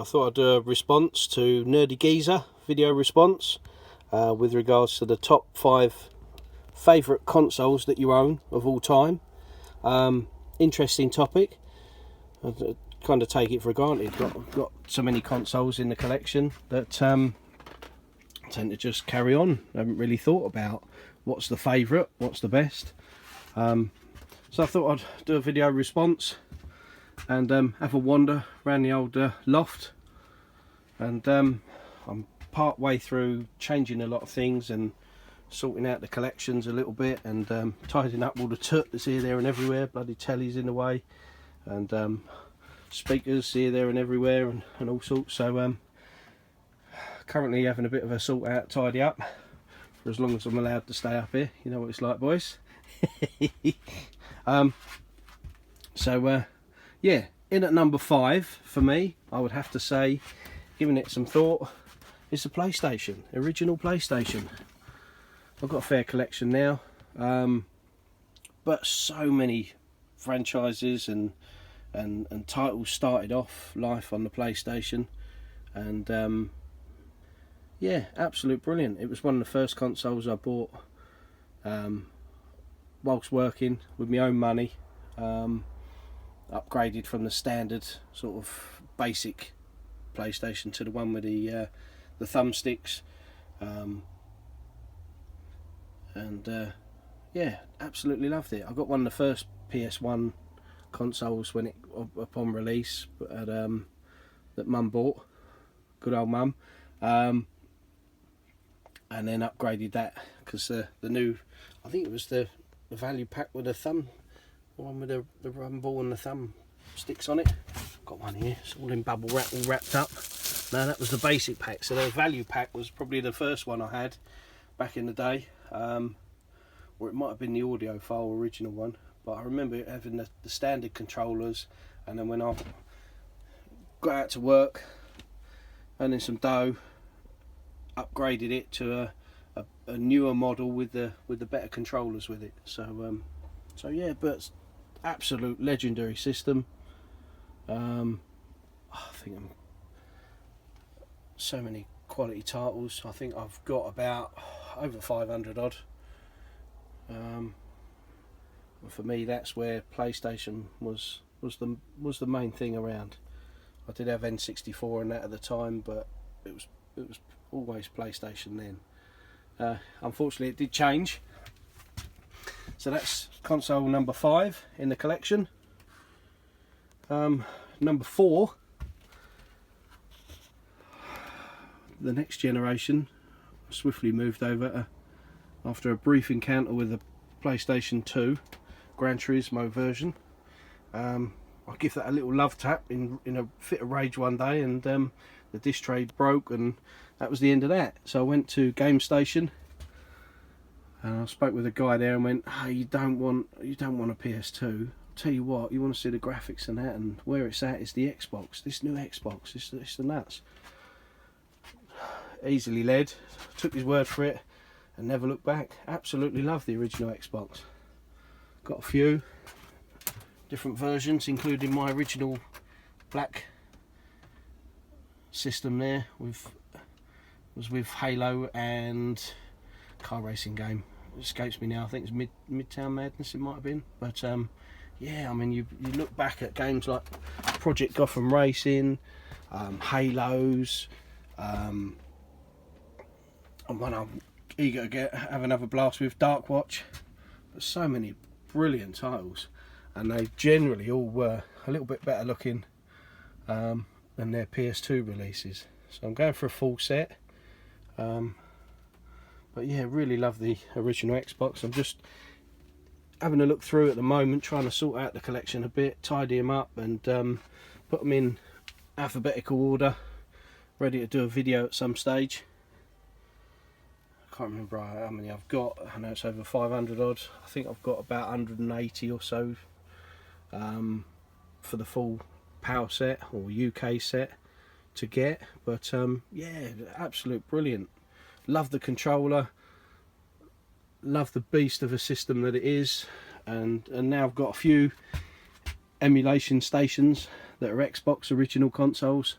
I thought I'd do a response to nerdygeezer video response with regards to the top 5 favourite consoles that you own of all time. Interesting topic. I kind of take it for granted. Got so many consoles in the collection that I tend to just carry on. I haven't really thought about what's the favourite, what's the best. So I thought I'd do a video response and have a wander around the old loft. And I'm part way through changing a lot of things and sorting out the collections a little bit, and tidying up all the tut that's here, there and everywhere. Bloody telly's in the way, and speakers here, there and everywhere, and all sorts. So currently having a bit of a sort out, tidy up, for as long as I'm allowed to stay up here. You know what it's like, boys. Yeah, in at number 5 for me, I would have to say, giving it some thought, is the PlayStation, original PlayStation. I've got a fair collection now, but so many franchises and titles started off life on the PlayStation, and yeah, absolute brilliant. It was one of the first consoles I bought whilst working with my own money. Upgraded from the standard sort of basic PlayStation to the one with the thumbsticks, and yeah, absolutely loved it. I got one of the first PS1 consoles when it upon release, that Mum bought, good old Mum, and then upgraded that because the new, I think it was the value pack with the thumb. One with the rumble and the thumb sticks on it. Got one here, it's all in bubble wrap, all wrapped up. No, that was the basic pack. So the value pack was probably the first one I had back in the day, or it might have been the audiophile original one. But I remember having the standard controllers, and then when I got out to work, earning some dough, upgraded it to a newer model with the better controllers with it. So yeah, but absolute legendary system. I think so many quality titles. I think I've got about over 500 odd. For me, that's where PlayStation was the main thing around. I did have N64 and that at the time, but it was always PlayStation then. Unfortunately, it did change. So that's console number 5 in the collection. Number 4, the next generation, swiftly moved over after a brief encounter with the PlayStation 2 Gran Turismo version. I give that a little love tap in a fit of rage one day, and the disc tray broke, and that was the end of that. So I went to Game Station, and I spoke with a guy there and went, "Hey, you don't want a PS2. I'll tell you what, you want to see the graphics and that, and where it's at is the Xbox. This new Xbox, this the nuts." Easily led, took his word for it, and never looked back. Absolutely love the original Xbox. Got a few different versions, including my original black system there was with Halo and car racing game. It escapes me now. I think it's Midtown Madness it might have been. But yeah, I mean, you look back at games like Project Gotham Racing, Halos, and one I'm eager to have another blast with, Dark Watch. But so many brilliant titles, and they generally all were a little bit better looking than their PS2 releases. So I'm going for a full set. But yeah, really love the original Xbox. I'm just having a look through at the moment, trying to sort out the collection a bit, tidy them up, and put them in alphabetical order, ready to do a video at some stage. I can't remember how many I've got. I know it's over 500 odd. I think I've got about 180 or so for the full power set or UK set to get. But yeah, absolute brilliant. Love the controller, love the beast of a system that it is, and now I've got a few emulation stations that are Xbox original consoles,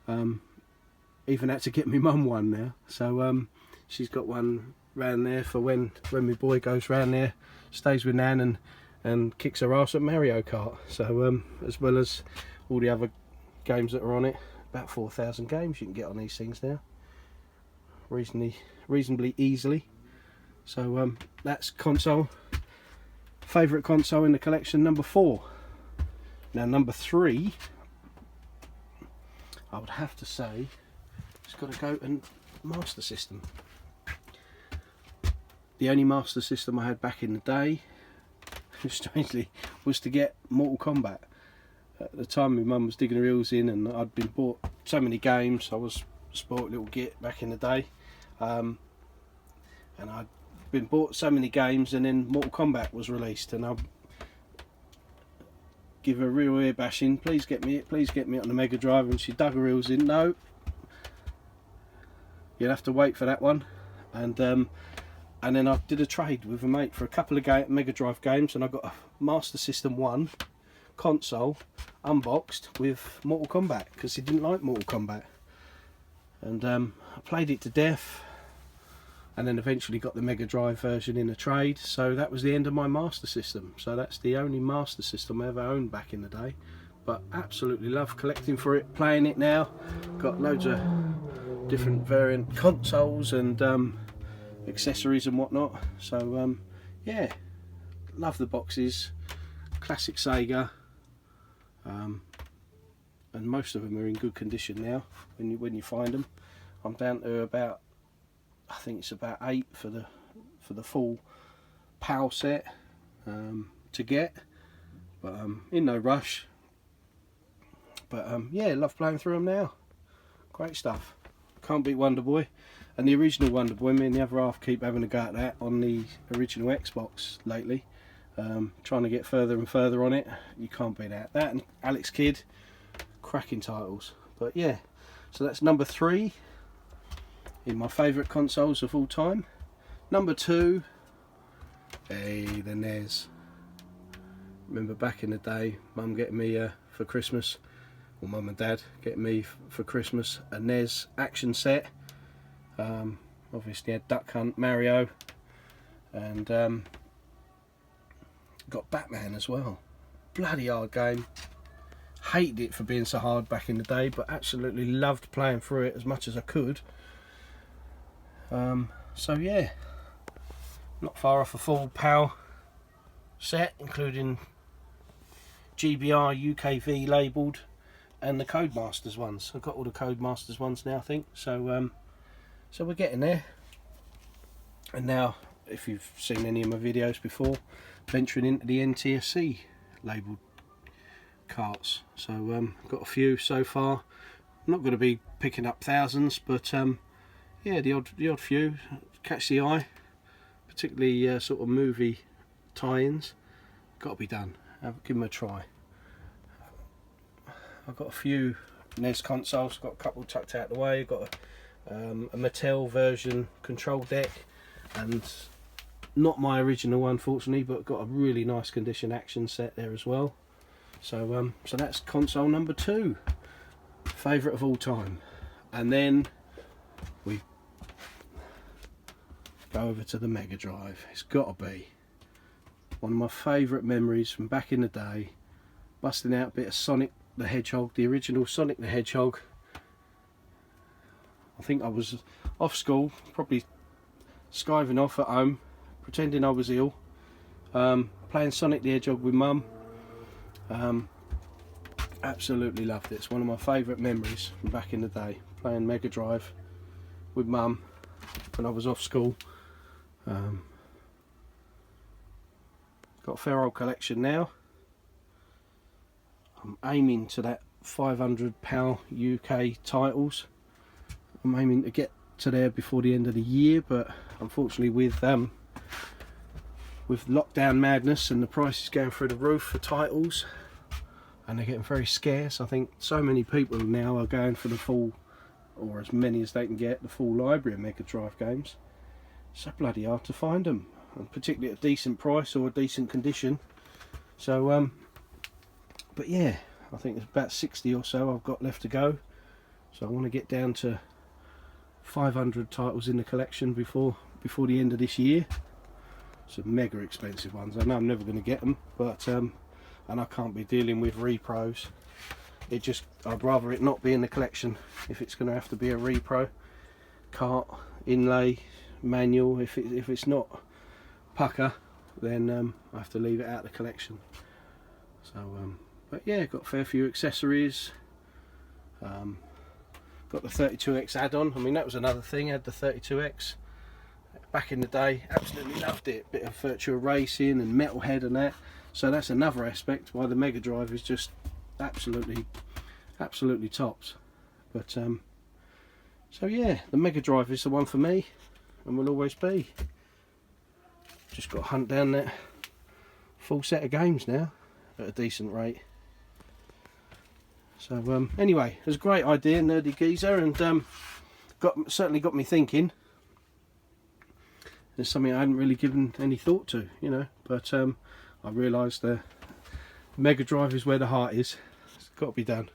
Even had to get my mum one now, so she's got one round there for when my boy goes round there, stays with Nan and kicks her ass at Mario Kart. So as well as all the other games that are on it, about 4,000 games you can get on these things now, reasonably easily. So that's console, favourite console in the collection, number 4. Now number 3, I would have to say it's got to go and Master System. The only Master System I had back in the day, strangely, was to get Mortal Kombat. At the time my mum was digging her heels in, and I'd been bought so many games. I was a sport little git back in the day, and I'd been bought so many games, and then Mortal Kombat was released, and I give her a real ear bashing, please get me it on the Mega Drive, and she dug her heels in. No, you'll have to wait for that one. And then I did a trade with a mate for a couple of Mega Drive games, and I got a Master System 1 console unboxed with Mortal Kombat, because he didn't like Mortal Kombat. And I played it to death, and then eventually got the Mega Drive version in a trade. So that was the end of my Master System. So that's the only Master System I ever owned back in the day. But absolutely love collecting for it, playing it now. Got loads of different variant consoles and accessories and whatnot. So yeah, love the boxes. Classic Sega, and most of them are in good condition now when you find them. I'm down to about, I think it's about 8 for the full PAL set to get, but in no rush. But yeah, love playing through them now. Great stuff. Can't beat Wonder Boy. And the original Wonder Boy, me and the other half keep having a go at that on the original Xbox lately. Trying to get further and further on it. You can't beat that. That and Alex Kidd, cracking titles. But yeah, so that's number 3 in my favourite consoles of all time. Number 2, the NES. Remember back in the day, Mum getting me for Christmas, or Mum and Dad getting me for Christmas, a NES action set. Obviously had Duck Hunt, Mario, and got Batman as well. Bloody hard game. Hated it for being so hard back in the day, but absolutely loved playing through it as much as I could. So yeah, not far off a full PAL set, including GBR UKV labelled, and the Codemasters ones. I've got all the Codemasters ones now, I think. So so we're getting there. And now, if you've seen any of my videos before, venturing into the NTSC labelled carts. So got a few so far. I'm not going to be picking up thousands, but yeah, the odd few catch the eye, particularly sort of movie tie-ins. Got to be done. Give them a try. I've got a few NES consoles. Got a couple tucked out the way. Got a Mattel version control deck, and not my original unfortunately, but got a really nice condition action set there as well. So so that's console number 2, favourite of all time. And then we go over to the Mega Drive. It's got to be one of my favourite memories from back in the day, busting out a bit of Sonic the Hedgehog, the original Sonic the Hedgehog. I think I was off school, probably skiving off at home, pretending I was ill, playing Sonic the Hedgehog with Mum. Absolutely loved it. It's one of my favourite memories from back in the day, playing Mega Drive with Mum when I was off school. Got a fair old collection now. I'm aiming to that 500 PAL UK titles. I'm aiming to get to there before the end of the year, but unfortunately with lockdown madness and the prices going through the roof for titles, and they're getting very scarce. I think so many people now are going for the full, or as many as they can get, the full library of Mega Drive games. So bloody hard to find them, and particularly at a decent price or a decent condition. So but yeah, I think there's about 60 or so I've got left to go. So I want to get down to 500 titles in the collection before the end of this year. Some mega expensive ones. I know I'm never going to get them, but and I can't be dealing with repros. I'd rather it not be in the collection if it's going to have to be a repro. Cart, inlay, manual. If it's not pucker, then I have to leave it out of the collection. So but yeah, got a fair few accessories. Got the 32X add-on. I mean, that was another thing. I had the 32X back in the day. Absolutely loved it. Bit of virtual racing and metalhead and that. So that's another aspect why the Mega Drive is just absolutely tops. But so yeah, the Mega Drive is the one for me, and will always be. Just got to hunt down that full set of games now at a decent rate. So anyway, it was a great idea, Nerdy Geezer, and certainly got me thinking. It's something I hadn't really given any thought to, you know, but I realised the Mega Drive is where the heart is. It's got to be done.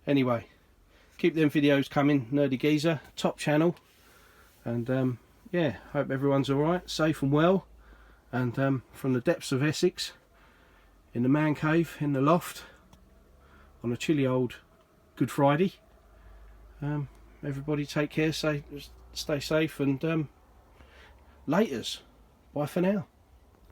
Anyway, keep them videos coming, Nerdy Geezer, top channel, and yeah, hope everyone's alright, safe and well, and from the depths of Essex, in the man cave, in the loft, on a chilly old Good Friday. Everybody take care, stay safe, and laters. Bye for now.